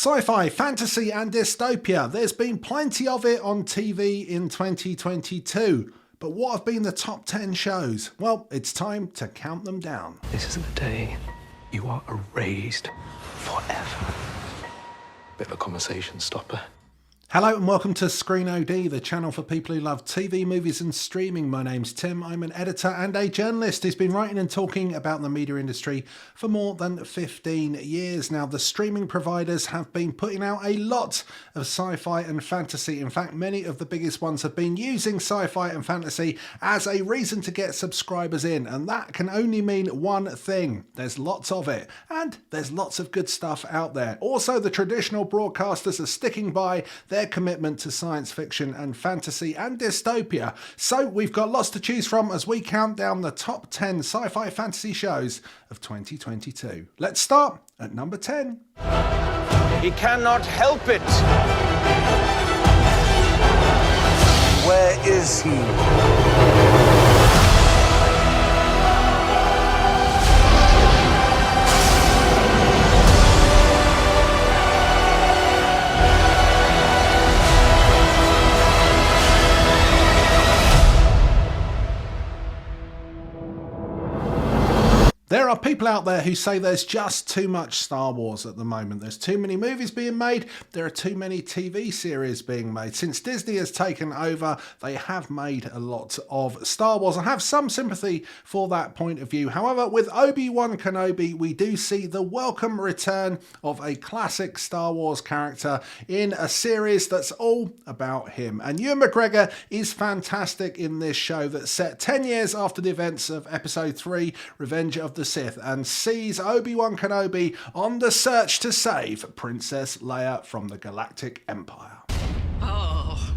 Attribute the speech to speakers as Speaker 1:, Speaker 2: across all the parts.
Speaker 1: Sci-fi, fantasy and dystopia. There's been plenty of it on TV in 2022. But what have been the top 10 shows? Well, it's time to count them down.
Speaker 2: This is the day you are erased forever. Bit of a conversation stopper.
Speaker 1: Hello and welcome to Screen OD, the channel for people who love TV, movies and streaming. My name's Tim, I'm an editor and a journalist who's been writing and talking about the media industry for more than 15 years now. The streaming providers have been putting out a lot of sci-fi and fantasy. In fact, many of the biggest ones have been using sci-fi and fantasy as a reason to get subscribers in, and that can only mean one thing. There's lots of it, and there's lots of good stuff out there. Also, the traditional broadcasters are sticking by their commitment to science fiction and fantasy and dystopia. So we've got lots to choose from as we count down the top 10 sci-fi fantasy shows of 2022. Let's start at number 10.
Speaker 3: He cannot help it. Where is he?
Speaker 1: There are people out there who say there's just too much Star Wars at the moment. There's too many movies being made. There are too many TV series being made. Since Disney has taken over, they have made a lot of Star Wars. I have some sympathy for that point of view. However, with Obi-Wan Kenobi, we do see the welcome return of a classic Star Wars character in a series that's all about him. And Ewan McGregor is fantastic in this show that's set 10 years after the events of Episode 3, Revenge of the Sith, and sees Obi-Wan Kenobi on the search to save Princess Leia from the Galactic Empire.
Speaker 4: Oh,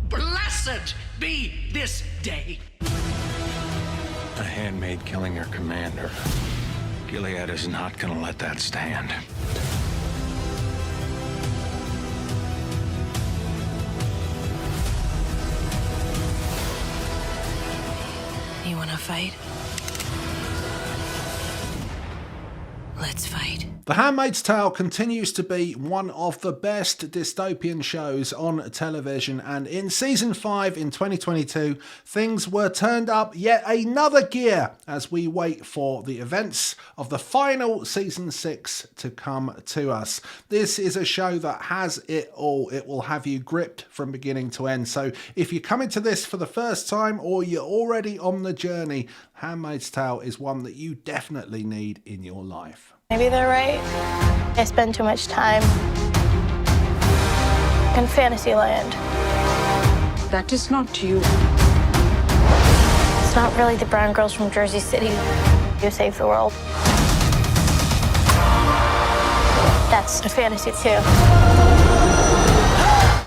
Speaker 4: blessed be this day.
Speaker 2: A handmaid killing her commander. Gilead is not gonna let that stand.
Speaker 5: You wanna fight? Let's fight.
Speaker 1: The Handmaid's Tale continues to be one of the best dystopian shows on television, and in season 5 in 2022 things were turned up yet another gear as we wait for the events of the final season 6 to come to us. This is a show that has it all. It will have you gripped from beginning to end. So if you're coming to this for the first time or you're already on the journey, Handmaid's Tale is one that you definitely need in your life.
Speaker 6: Maybe they're right. I spend too much time in Fantasyland.
Speaker 5: That is not you.
Speaker 6: It's not really the brown girls from Jersey City who save the world. That's a fantasy too.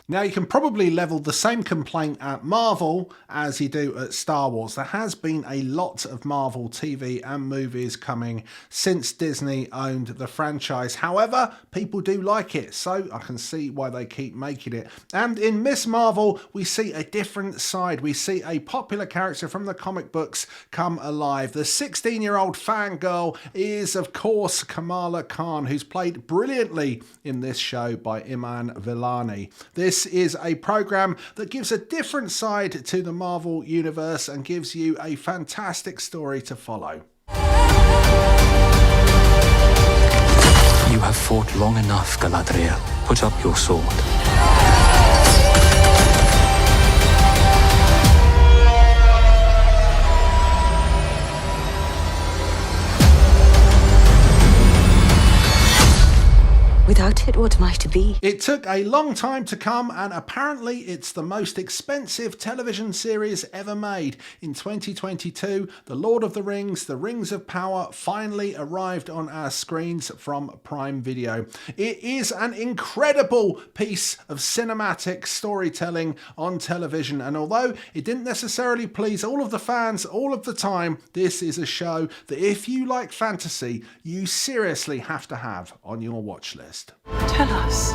Speaker 1: Now, you can probably level the same complaint at Marvel as you do at Star Wars. There has been a lot of Marvel TV and movies coming since Disney owned the franchise. However, people do like it, so I can see why they keep making it. And in Miss Marvel, we see a different side. We see a popular character from the comic books come alive. The 16-year-old fangirl is, of course, Kamala Khan, who's played brilliantly in this show by Iman Vellani. This is a program that gives a different side to the Marvel universe and gives you a fantastic story to follow.
Speaker 2: You have fought long enough, Galadriel. Put up your sword.
Speaker 5: Without it, what am I to be?
Speaker 1: It took a long time to come, and apparently it's the most expensive television series ever made. In 2022, The Lord of the Rings, The Rings of Power finally arrived on our screens from Prime Video. It is an incredible piece of cinematic storytelling on television, and although it didn't necessarily please all of the fans all of the time, this is a show that if you like fantasy, you seriously have to have on your watch list.
Speaker 7: Tell us,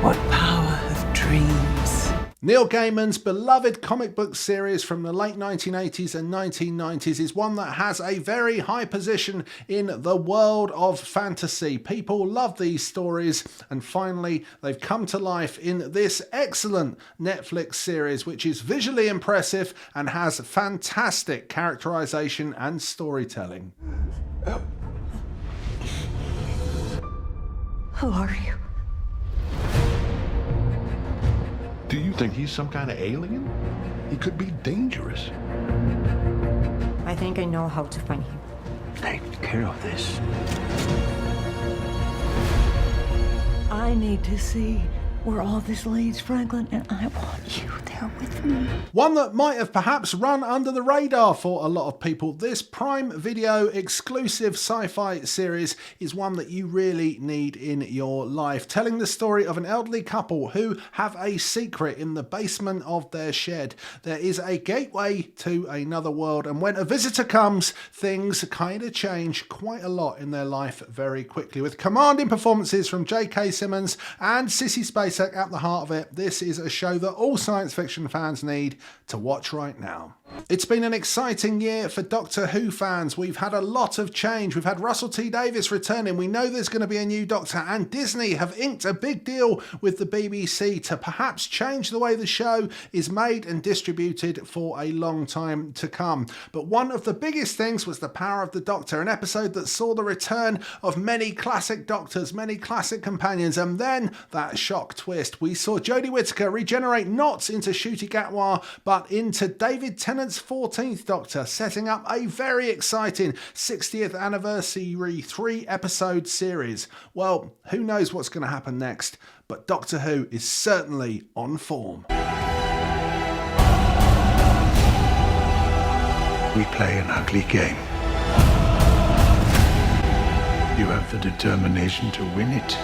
Speaker 7: what power of dreams?
Speaker 1: Neil Gaiman's beloved comic book series from the late 1980s and 1990s is one that has a very high position in the world of fantasy. People love these stories, and finally they've come to life in this excellent Netflix series, which is visually impressive and has fantastic characterization and storytelling.
Speaker 5: Who are you?
Speaker 7: Do you think he's some kind of alien? He could be dangerous.
Speaker 8: I think I know how to find him.
Speaker 2: Take care of this.
Speaker 8: I need to see where all this leads, Franklin, and I want you there with me.
Speaker 1: One that might have perhaps run under the radar for a lot of people, this Prime Video exclusive sci-fi series is one that you really need in your life, telling the story of an elderly couple who have a secret in the basement of their shed. There is a gateway to another world, and when a visitor comes, things kind of change quite a lot in their life very quickly. With commanding performances from J.K. Simmons and Sissy Spacek at the heart of it, this is a show that all science fiction fans need to watch right now. It's been an exciting year for Doctor Who fans. We've had a lot of change. We've had Russell T Davies returning. We know there's going to be a new Doctor, and Disney have inked a big deal with the BBC to perhaps change the way the show is made and distributed for a long time to come. But one of the biggest things was The Power of the Doctor, an episode that saw the return of many classic Doctors, many classic companions, and then that shock twist. We saw Jodie Whittaker regenerate not into Ncuti Gatwa, but into David Tennant's 14th Doctor, setting up a very exciting 60th anniversary 3-episode series. Well, who knows what's going to happen next, but Doctor Who is certainly on form.
Speaker 7: We play an ugly game. You have the determination to win it.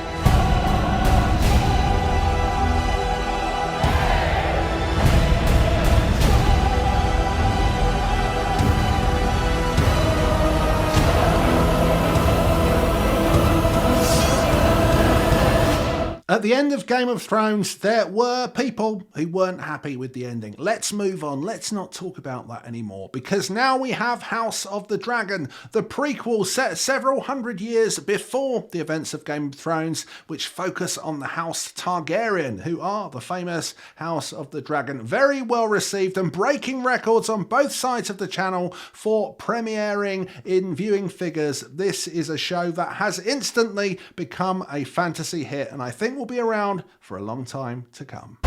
Speaker 1: At the end of Game of Thrones, there were people who weren't happy with the ending. Let's move on. Let's not talk about that anymore, because now we have House of the Dragon, the prequel set several hundred years before the events of Game of Thrones, which focus on the House Targaryen, who are the famous House of the Dragon. Very well received and breaking records on both sides of the channel for premiering in viewing figures. This is a show that has instantly become a fantasy hit, and I think will be around for a long time to come.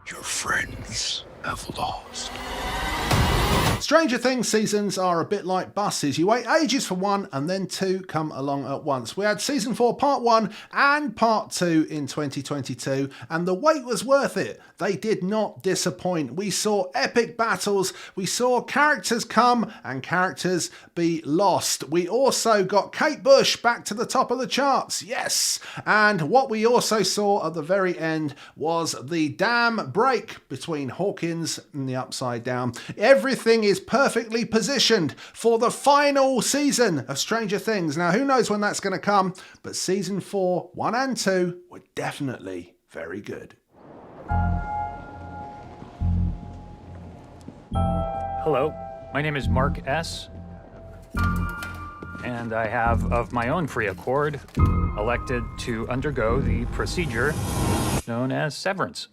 Speaker 7: Your friends have lost.
Speaker 1: Stranger Things seasons are a bit like buses. You wait ages for one and then two come along at once. We had season 4 part 1 and part 2 in 2022, and the wait was worth it. They did not disappoint. We saw epic battles. We saw characters come and characters be lost. We also got Kate Bush back to the top of the charts. Yes. And what we also saw at the very end was the damn break between Hawkins and the Upside Down. Everything is perfectly positioned for the final season of Stranger Things. Now, who knows when that's going to come, but season 4, 1 and 2 were definitely very good.
Speaker 9: Hello, my name is Mark S. And I have, of my own free accord, elected to undergo the procedure known as severance.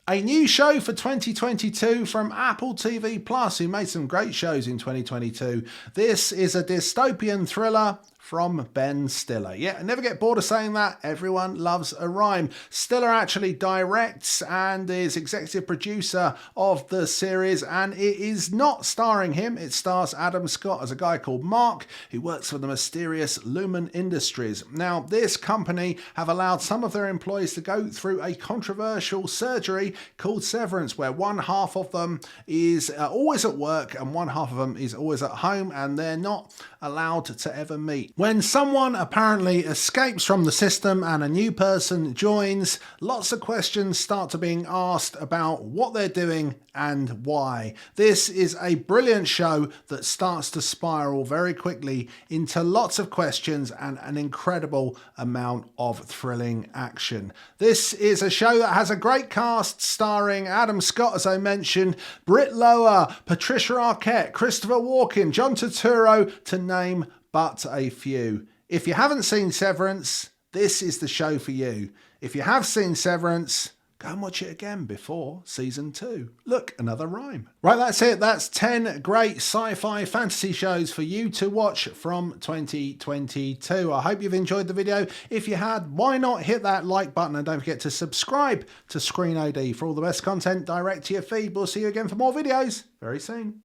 Speaker 1: A new show for 2022 from Apple TV Plus, who made some great shows in 2022. This is a dystopian thriller from Ben Stiller. Yeah, I never get bored of saying that. Everyone loves a rhyme. Stiller actually directs and is executive producer of the series, and it is not starring him. It stars Adam Scott as a guy called Mark, who works for the mysterious Lumen Industries. Now, this company have allowed some of their employees to go through a controversial surgery called Severance, where one half of them is always at work and one half of them is always at home, and they're not allowed to ever meet. When someone apparently escapes from the system and a new person joins, lots of questions start to being asked about what they're doing and why. This is a brilliant show that starts to spiral very quickly into lots of questions and an incredible amount of thrilling action. This is a show that has a great cast starring Adam Scott, as I mentioned, Britt Lower, Patricia Arquette, Christopher Walken, John Turturro, to name but a few. If you haven't seen Severance, this is the show for you. If you have seen Severance, go and watch it again before season 2. Look, another rhyme. Right, that's it. That's 10 great sci-fi fantasy shows for you to watch from 2022. I hope you've enjoyed the video. If you had, why not hit that like button, and don't forget to subscribe to Screen OD for all the best content direct to your feed. We'll see you again for more videos very soon.